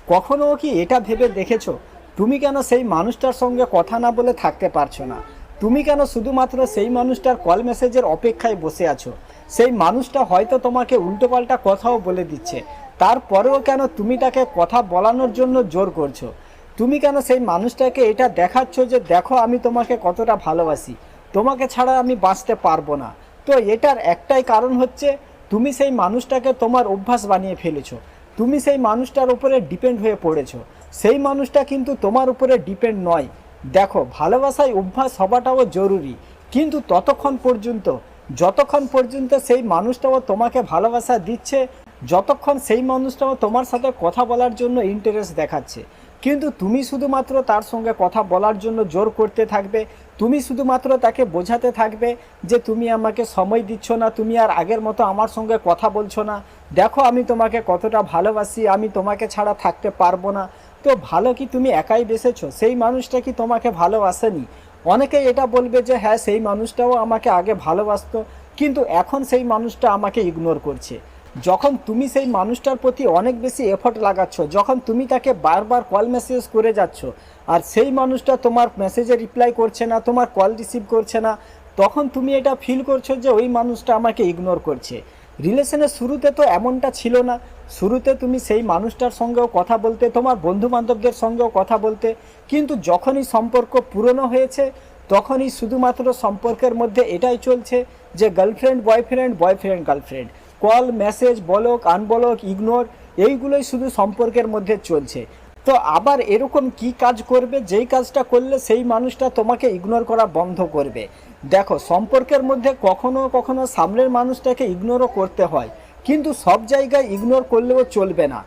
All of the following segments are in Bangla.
কখনো কি এটা ভেবে দেখেছো তুমি কেন সেই মানুষটার সঙ্গে কথা না বলে থাকতে পারছো না? তুমি কেন শুধুমাত্র সেই মানুষটার কল মেসেজের অপেক্ষায় বসে আছো? সেই মানুষটা হয়তো তোমাকে উল্টোপাল্টা কথাও বলে দিচ্ছে, তারপরেও কেন তুমি তাকে কথা বলানোর জন্য জোর করছো? তুমি কেন সেই মানুষটাকে এটা দেখাচ্ছ যে দেখো আমি তোমাকে কতটা ভালোবাসি, তোমাকে ছাড়া আমি বাঁচতে পারবো না? তো এটার একটাই কারণ হচ্ছে তুমি সেই মানুষটাকে তোমার অভ্যাস বানিয়ে ফেলেছো। তুমি সেই মানুষটার উপরে ডিপেন্ড হয়ে পড়েছো। সেই মানুষটা কিন্তু তোমার উপরে ডিপেন্ড নয়। দেখো, ভালোবাসায় অভ্যাস হওয়াটাও জরুরি, কিন্তু যতক্ষণ পর্যন্ত সেই মানুষটাও তোমাকে ভালোবাসা দিচ্ছে, যতক্ষণ সেই মানুষটাও তোমার সাথে কথা বলার জন্য ইন্টারেস্ট দেখাচ্ছে, কিন্তু তুমি শুধুমাত্র তার সঙ্গে কথা বলার জন্য জোর করতে থাকবে। তুমি শুধুমাত্র তাকে বোঝাতে থাকবে যে তুমি আমাকে সময় দিচ্ছ না, তুমি আর আগের মতো আমার সঙ্গে কথা বলছো না, দেখো আমি তোমাকে কতটা ভালোবাসি, আমি তোমাকে ছাড়া থাকতে পারবো না। তো ভালো কি তুমি একাই বেসেছো? সেই মানুষটা কি তোমাকে ভালোবাসেনি? অনেকেই এটা বলবে যে হ্যাঁ, সেই মানুষটাও আমাকে আগে ভালোবাসতো, কিন্তু এখন সেই মানুষটা আমাকে ইগনোর করছে। যখন তুমি সেই মানুষটার প্রতি অনেক বেশি এফর্ট লাগাচ্ছ, যখন তুমি তাকে বারবার কল মেসেজ করে যাচ্ছ, আর সেই মানুষটা তোমার মেসেজে রিপ্লাই করছে না, তোমার কল রিসিভ করছে না, তখন তুমি এটা ফিল করছো যে ওই মানুষটা আমাকে ইগনোর করছে। রিলেশনের শুরুতে তো এমনটা ছিল না। শুরুতে তুমি সেই মানুষটার সঙ্গেও কথা বলতে, তোমার বন্ধু বান্ধবদের সঙ্গেও কথা বলতে, কিন্তু যখনই সম্পর্ক পুরনো হয়েছে, তখনই শুধুমাত্র সম্পর্কের মধ্যে এটাই চলছে যে girlfriend boyfriend, boyfriend girlfriend, call message block unblock ignore, এইগুলোই শুধু সম্পর্কের মধ্যে চলছে। তো আবার এরকম কি কাজ করবে যেই কাজটা করলে সেই মানুষটা তোমাকে ইগনোর করা বন্ধ করবে? দেখো, সম্পর্কের মধ্যে কখনো কখনো সামনের মানুষটাকে ইগনোরও করতে হয়, কিন্তু সব জায়গায় ইগনোর করলেও চলবে না।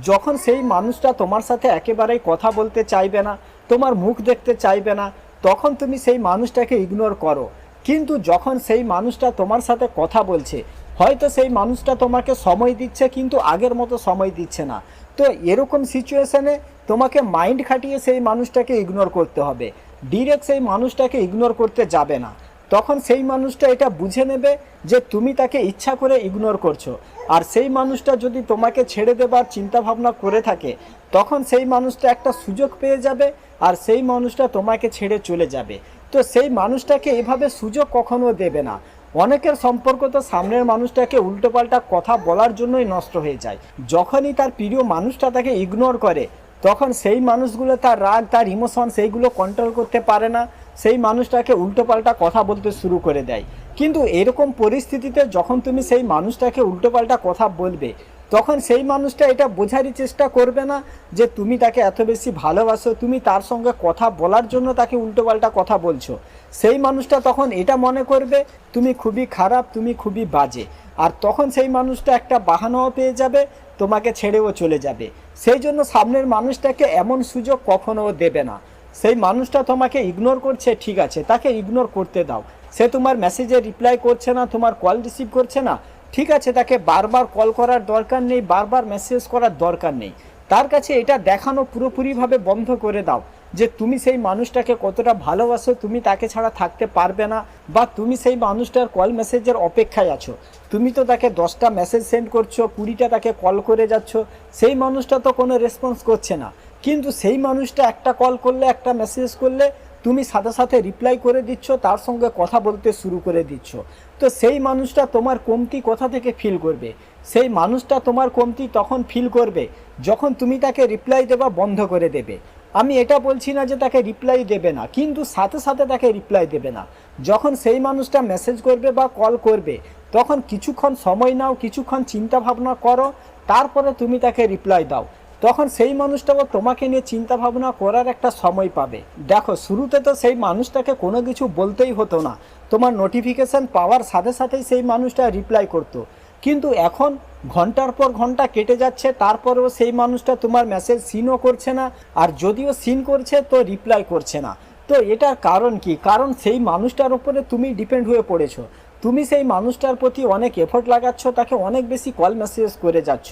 যখন সেই মানুষটা তোমার সাথে একেবারেই কথা বলতে চাইবে না, তোমার মুখ দেখতে চাইবে না, তখন তুমি সেই মানুষটাকে ইগনোর করো। কিন্তু যখন সেই মানুষটা তোমার সাথে কথা বলছে, হয়তো সেই মানুষটা তোমাকে সময় দিচ্ছে কিন্তু আগের মতো সময় দিচ্ছে না, তো এরকম সিচুয়েশনে তোমাকে মাইন্ড খাটিয়ে সেই মানুষটাকে ইগনোর করতে হবে। ডিরেক্ট সেই মানুষটাকে ইগনোর করতে যাবে না। তখন সেই মানুষটা এটা বুঝে নেবে যে তুমি তাকে ইচ্ছা করে ইগনোর করছো। আর সেই মানুষটা যদি তোমাকে ছেড়ে দেবার চিন্তাভাবনা করে থাকে, তখন সেই মানুষটা একটা সুযোগ পেয়ে যাবে আর সেই মানুষটা তোমাকে ছেড়ে চলে যাবে। তো সেই মানুষটাকে এভাবে সুযোগ কখনো দেবে না। অনেকের সম্পর্ক তো সামনের মানুষটাকে উল্টোপাল্টা কথা বলার জন্যই নষ্ট হয়ে যায়। যখনই তার প্রিয় মানুষটা তাকে ইগনোর করে, তখন সেই মানুষগুলো তার রাগ, তার ইমোশন, সেইগুলো কন্ট্রোল করতে পারে না, সেই মানুষটাকে উল্টোপাল্টা কথা বলতে শুরু করে দেয়। কিন্তু এরকম পরিস্থিতিতে যখন তুমি সেই মানুষটাকে উল্টোপাল্টা কথা বলবে, তখন সেই মানুষটা এটা বোঝারই চেষ্টা করবে না যে তুমি তাকে এত বেশি ভালোবাসো, তুমি তার সঙ্গে কথা বলার জন্য তাকে উল্টোপাল্টা কথা বলছো। সেই মানুষটা তখন এটা মনে করবে তুমি খুবই খারাপ, তুমি খুবই বাজে, আর তখন সেই মানুষটা একটা বাহানাও পেয়ে যাবে, তোমাকে ছেড়েও চলে যাবে। সেই জন্য সামনের মানুষটাকে এমন সুযোগ কখনো দেবে না। সেই মানুষটা তোমাকে ইগনোর করছে, ঠিক আছে, তাকে ইগনোর করতে দাও। সে তোমার মেসেজে রিপ্লাই করছে না, তোমার কল রিসিভ করছে না, ঠিক আছে, তাকে বারবার কল করার দরকার নেই, বারবার মেসেজ করার দরকার নেই। তার কাছে এটা দেখানো পুরোপুরিভাবে বন্ধ করে দাও যে তুমি সেই মানুষটাকে কতটা ভালোবাসো, তুমি তাকে ছাড়া থাকতে পারবে না, বা তুমি সেই মানুষটার কল মেসেজের অপেক্ষায় আছো। তুমি তো তাকে 10টা মেসেজ সেন্ড করছো, 20টা তাকে কল করে যাচ্ছ, সেই মানুষটা তো কোনো রেসপন্স করছে না, কিন্তু সেই মানুষটা একটা কল করলে, একটা মেসেজ করলে তুমি সাথে সাথে রিপ্লাই করে দিচ্ছ, তার সঙ্গে কথা বলতে শুরু করে দিচ্ছ। তো সেই মানুষটা তোমার কমতি কোথা থেকে ফিল করবে? সেই মানুষটা তোমার কমতি তখন ফিল করবে যখন তুমি তাকে রিপ্লাই দেওয়া বন্ধ করে দেবে। আমি এটা বলছি না যে তাকে রিপ্লাই দেবে না, কিন্তু সাথে সাথে তাকে রিপ্লাই দেবে না। যখন সেই মানুষটা মেসেজ করবে বা কল করবে, তখন কিছুক্ষণ সময় নাও, কিছুক্ষণ চিন্তা ভাবনা করো, তারপরে তুমি তাকে রিপ্লাই দাও। তখন সেই মানুষটাও তোমাকে নিয়ে চিন্তা ভাবনা করার একটা সময় পাবে। দেখো, শুরুতে তো সেই মানুষটাকে কোনো কিছু বলতেই হতো না, তোমার নোটিফিকেশান পাওয়ার সাথে সাথেই সেই মানুষটা রিপ্লাই করতো, কিন্তু এখন ঘন্টার পর ঘন্টা কেটে যাচ্ছে, তারপরেও সেই মানুষটা তোমার মেসেজ সিনও করছে না, আর যদিও সিন করছে তো রিপ্লাই করছে না। তো এটার কারণ কি? কারণ সেই মানুষটার উপরে তুমি ডিপেন্ড হয়ে পড়েছো। তুমি সেই মানুষটার প্রতি অনেক এফোর্ট লাগাচ্ছ, তাকে অনেক বেশি কল মেসেজ করে যাচ্ছ,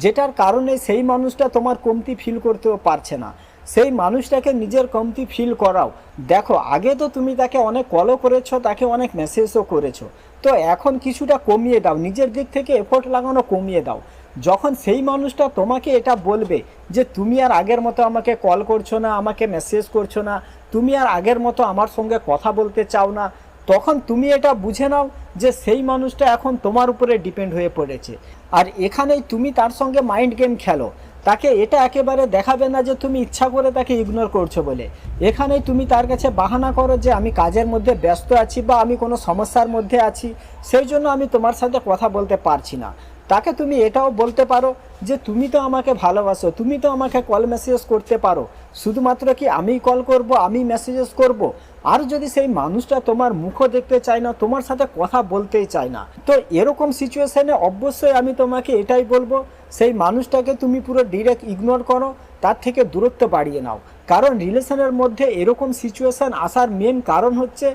যেটার কারণে সেই মানুষটা তোমার কমতি ফিল করতেও পারছে না। সেই মানুষটাকে নিজের কমতি ফিল করাও। দেখো, আগে তো তুমি তাকে অনেক কলও করেছো, তাকে অনেক মেসেজও করেছো, তো এখন কিছুটা কমিয়ে দাও, নিজের দিক থেকে এফোর্ট লাগানো কমিয়ে দাও। যখন সেই মানুষটা তোমাকে এটা বলবে যে তুমি আর আগের মতো আমাকে কল করছো না, আমাকে মেসেজ করছো না, তুমি আর আগের মতো আমার সঙ্গে কথা বলতে চাও না, তখন তুমি এটা বুঝে নাও যে সেই মানুষটা এখন তোমার উপরে ডিপেন্ড হয়ে পড়েছে। আর এখানেই তুমি তার সঙ্গে মাইন্ড গেম খেলো, তাকে এটা একেবারে দেখাবে না যে তুমি ইচ্ছা করে তাকে ইগনোর করছো বলে। এখানেই তুমি তার কাছে বাহানা করো যে আমি কাজের মধ্যে ব্যস্ত আছি বা আমি কোনো সমস্যার মধ্যে আছি, সেই জন্য আমি তোমার সাথে কথা বলতে পারছি না। তাকে তুমি এটাও বলতে পারো যে তুমি তো আমাকে ভালোবাসো, তুমি তো আমাকে কল মেসেজ করতে পারো, শুধুমাত্র কি আমি কল করব, আমি মেসেজেস করব? আর যদি সেই মানুষটা তোমার মুখও দেখতে চায় না, তোমার সাথে কথা বলতেই চায় না, তো এরকম সিচুয়েশনে অবশ্যই আমি তোমাকে এটাই বলবো, সেই মানুষটাকে তুমি পুরো ডিরেক্ট ইগনোর করো, তার থেকে দূরত্ব বাড়িয়ে নাও। কারণ রিলেশনের মধ্যে এরকম সিচুয়েশান আসার মেন কারণ হচ্ছে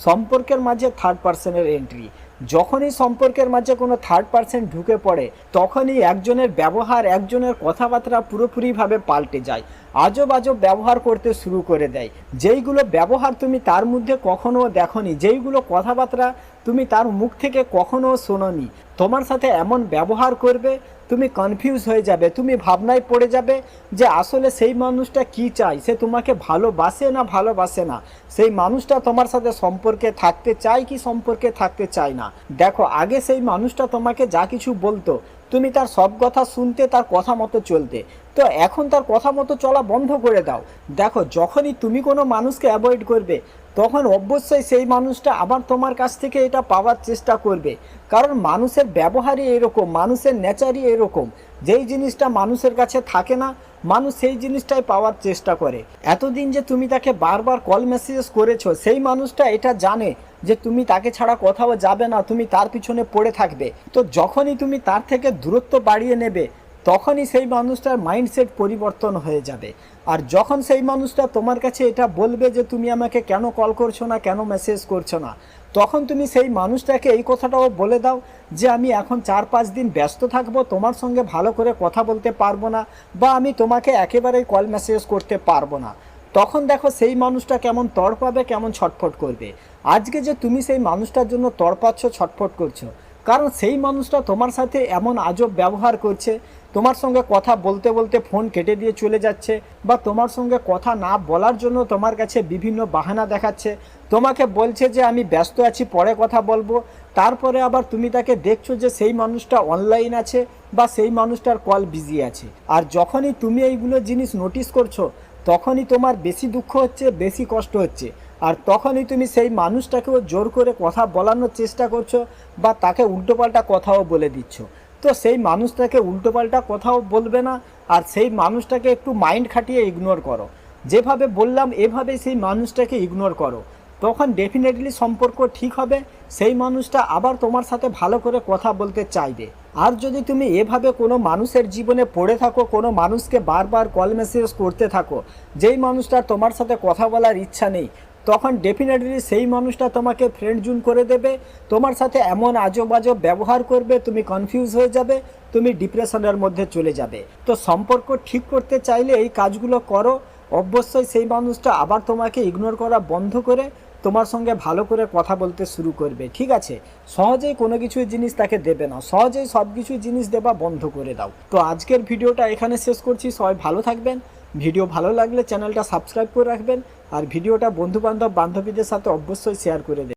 সম্পর্কের মাঝে থার্ড পার্সনের এন্ট্রি। যখনই সম্পর্কের মাঝে কোনো থার্ড পার্সন ঢুকে পড়ে, তখনই একজনের ব্যবহার, একজনের কথাবার্তা পুরোপুরিভাবে পাল্টে যায়, আজব আজব ব্যবহার করতে শুরু করে দেয়। যেইগুলো ব্যবহার তুমি তার মধ্যে কখনো দেখোনি, যেইগুলো কথাবার্তা তুমি তার মুখ থেকে কখনো শোনোনি, তোমার সাথে এমন ব্যবহার করবে তুমি কনফিউজ হয়ে যাবে, তুমি ভাবনায় পড়ে যাবে যে আসলে সেই মানুষটা কি চায়, সে তোমাকে ভালোবাসে না ভালোবাসে না, সেই মানুষটা তোমার সাথে সম্পর্কে থাকতে চায় কি সম্পর্কে থাকতে চায় না। দেখো, আগে সেই মানুষটা তোমাকে যা কিছু বলতো তুমি তার সব কথা শুনতে, তার কথা মতো চলতে, তো এখন তার কথা মতো চলা বন্ধ করে দাও। দেখো, যখনই তুমি কোনো মানুষকে অ্যাভয়েড করবে, তখন অবশ্যই সেই মানুষটা আবার তোমার কাছ থেকে এটা পাওয়ার চেষ্টা করবে। কারণ মানুষের ব্যবহারই এরকম, মানুষের নেচারই এরকম, যেই জিনিসটা মানুষের কাছে থাকে না, মানুষ সেই জিনিসটাই পাওয়ার চেষ্টা করে। এতদিন যে তুমি তাকে বারবার কল মেসেজ করেছো, সেই মানুষটা এটা জানে যে তুমি তাকে ছাড়া কোথাও যাবে না, তুমি তার পিছনে পড়ে থাকবে। তো যখনই তুমি তার থেকে দূরত্ব বাড়িয়ে নেবে, তখনই সেই মানুষটার মাইন্ডসেট পরিবর্তন হয়ে যাবে। আর যখন সেই মানুষটা তোমার কাছে এটা বলবে যে তুমি আমাকে কেন কল করছো না, কেন মেসেজ করছো না, তখন তুমি সেই মানুষটাকে এই কথাটাও বলে দাও যে আমি এখন 4-5 দিন ব্যস্ত থাকবো, তোমার সঙ্গে ভালো করে কথা বলতে পারবো না, বা আমি তোমাকে একেবারেই কল মেসেজ করতে পারবো না। তখন দেখো সেই মানুষটা কেমন তড়পাবে, কেমন ছটফট করবে। আজকে যে তুমি সেই মানুষটার জন্য তড়পাচ্ছ, ছটফট করছো, কারণ সেই মানুষটা তোমার সাথে এমন আজব ব্যবহার করছে, তোমার সঙ্গে কথা বলতে বলতে ফোন কেটে দিয়ে চলে যাচ্ছে, বা তোমার সঙ্গে কথা না বলার জন্য তোমার কাছে বিভিন্ন বাহানা দেখাচ্ছে, তোমাকে বলছে যে আমি ব্যস্ত আছি, পরে কথা বলবো, তারপরে আবার তুমি তাকে দেখছো যে সেই মানুষটা অনলাইন আছে বা সেই মানুষটার কল বিজি আছে। আর যখনই তুমি এইগুলো জিনিস নোটিস করছো, তখনই তোমার বেশি দুঃখ হচ্ছে, বেশি কষ্ট হচ্ছে, আর তখনই তুমি সেই মানুষটাকেও জোর করে কথা বলানোর চেষ্টা করছো, বা তাকে উল্টোপাল্টা কথাও বলে দিচ্ছ। তো সেই মানুষটাকে উল্টোপাল্টা কথাও বলবে না, আর সেই মানুষটাকে একটু মাইন্ড খাটিয়ে ইগনোর করো। যেভাবে বললাম এভাবেই সেই মানুষটাকে ইগনোর করো, তখন ডেফিনেটলি সম্পর্ক ঠিক হবে, সেই মানুষটা আবার তোমার সাথে ভালো করে কথা বলতে চাইবে। আর যদি তুমি এভাবে কোনো মানুষের জীবনে পড়ে থাকো, কোনো মানুষকে বারবার কল মেসেজ করতে থাকো, যেই মানুষটার তোমার সাথে কথা বলার ইচ্ছা নেই, তখন ডেফিনেটলি সেই মানুষটা তোমাকে ফ্রেন্ড জোন করে দেবে, তোমার সাথে এমন আজব আজব ব্যবহার করবে, তুমি কনফিউজ হয়ে যাবে, তুমি ডিপ্রেশনের মধ্যে চলে যাবে। তো সম্পর্ক ঠিক করতে চাইলে এই কাজগুলো করো, অবশ্যই সেই মানুষটা আবার তোমাকে ইগনোর করা বন্ধ করে তোমার সঙ্গে ভালো করে কথা বলতে শুরু করবে। ঠিক আছে, সহজেই কোনো কিছু জিনিস তাকে দেবে না, সহজেই সব কিছু জিনিস দেবা বন্ধ করে দাও। তো আজকের ভিডিওটা এখানে শেষ করছি, সবাই ভালো থাকবেন। ভিডিও ভালো লাগলে চ্যানেলটা সাবস্ক্রাইব করে রাখবেন, আর ভিডিওটা বন্ধু বান্ধব বান্ধবীদের সাথে অবশ্যই শেয়ার করে দেবেন।